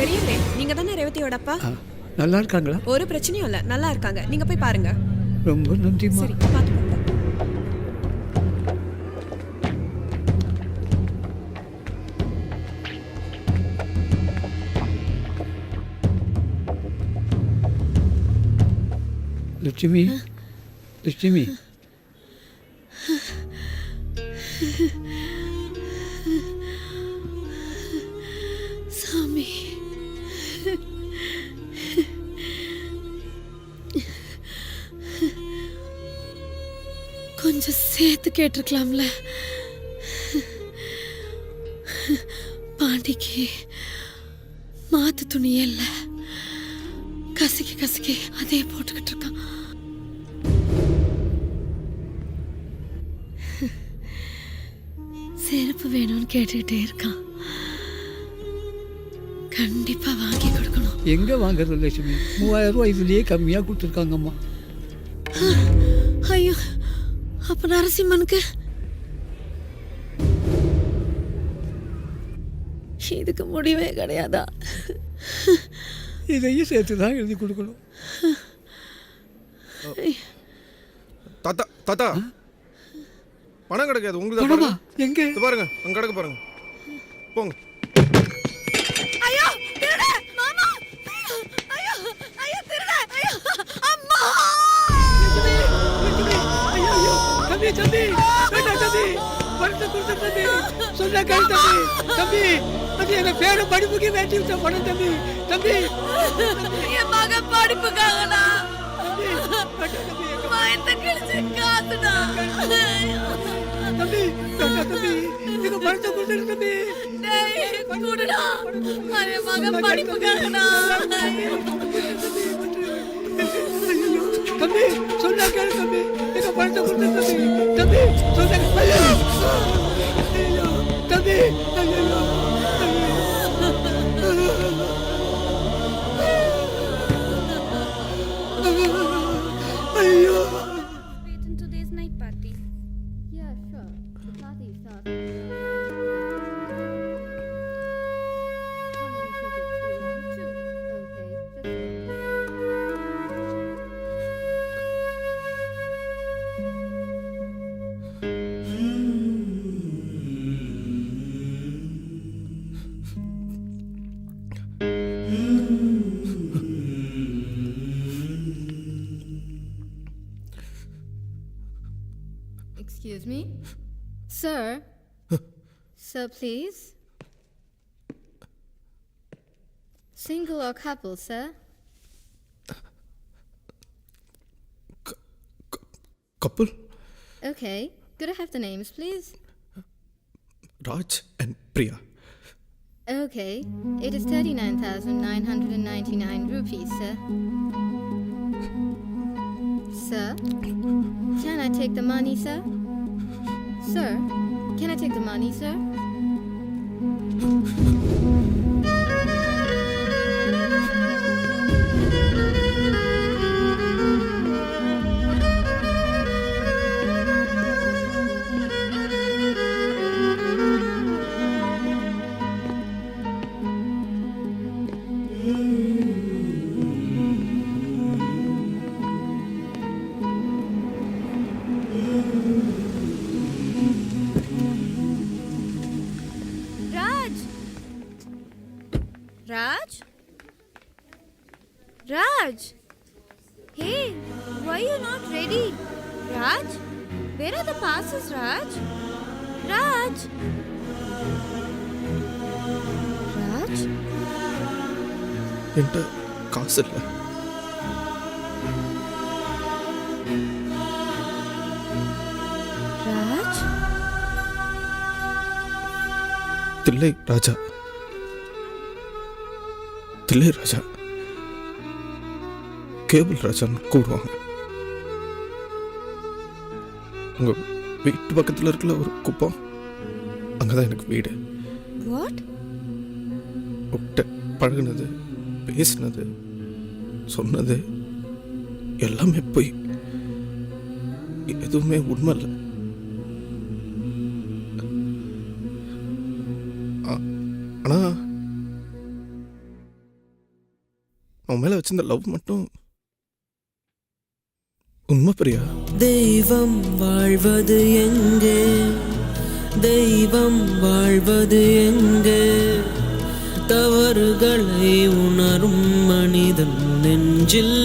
பெரியவரே, நீங்க தானே ரேவதியோட அப்பா? நல்லா இருக்காங்களா? ஒரு பிரச்சனையும் இல்ல, நல்லா இருக்காங்க. நீங்க போய் பாருங்க. ரொம்ப நன்றிமா. சரி, பாத்துக்கோங்க. லட்சுமி, லட்சுமி, சாமி, கொஞ்சம் சேர்த்து கேட்டிருக்கலாம்ல. பாண்டிக்கு மாத்து துணியே இல்ல, கசக்கி கசக்கி அதே போட்டுக்கிட்டு இருக்கான். செருப்பு வேணும்னு கேட்டுக்கிட்டே இருக்கான். கண்டிப்பா வாங்கி கொடுக்கணும். எங்க வாங்குறது லட்சுமி? 3000 ரூபாய் இதுலயே கம்மியா கொடுத்துருக்காங்கம்மா. ஐயோ, அப்ப நரசிம்மனுக்கு இதுக்கு முடிவே கிடையாதா? இதையும் சேர்த்து தான் எழுதி கொடுக்கணும். தாத்தா தாத்தா, பணம் கிடைக்காது உங்களுக்கு. பணமா? எங்க? பாருங்க, அங்க கிடக்கு பாருங்க. போங்க. ஐயோ திருடே மாமா, ஐயோ ஐயோ திருடே, ஐயோ அம்மா, ஐயோ தம்பி, தம்பி, வேண்டாம் தம்பி, பணத்தை கொடுத்த தம்பி, சொன்ன கேள் தம்பி, தம்பி, அது எங்க பேர படிப்புக்கு வேண்டி விட்ட பணம் தம்பி, தம்பி, என் மகன் படிப்புக்காகடா, தம்பி, மயத்தை கிழிச்சு காத்துடா. தம்பி, தம்பி, எங்க பணத்தை கொடுத்துரு தம்பி. டேய் குடுடா, என் மகன் படிப்புக்காகடா. தம்பி, சொன்னா கேளு தம்பி, எங்க பணத்தை கொடுத்துரு தம்பி, தம்பி, சொன்னா ஐயோ, தம்பி, ஐயோ, ஐயோ. In today's night party. Yeah, sure. The party starts. How many tickets do you want? 2. Okay, just wait. Excuse me? Sir? Sir, please? Single or couple, sir? Couple? Okay. Could I have the names, please? Raj and Priya. Okay. It is 39,999 rupees, sir. Sir? Can I take the money, sir? Sir? Can I take the money, sir? Raj? Raj? Hey, why are you not ready? Raj? Where are the passes, Raj? Raj? Raj? என்கிட்ட காசு இல்லை. Raj? Thillai ராஜா, தில்லை ராஜா, cable ராஜான்னு கூடுவாங்க. உங்க வீட்டு பக்கத்தில் இருக்கிற ஒரு குப்பம், அங்கதான் எனக்கு வீடு. What? உட்ட பழகுனது, பேசினது, சொன்னது எல்லாமே போய், எதுவுமே உண்மை இல்லை. ஆனா அவன் மேலே வச்சிருந்த லவ் மட்டும் உண்மை பிரியா. தெய்வம் வாழ்வது எங்கே, தெய்வம் வாழ்வது எங்கே, தவறுகளை உணரும் மனிதன் நெஞ்சில்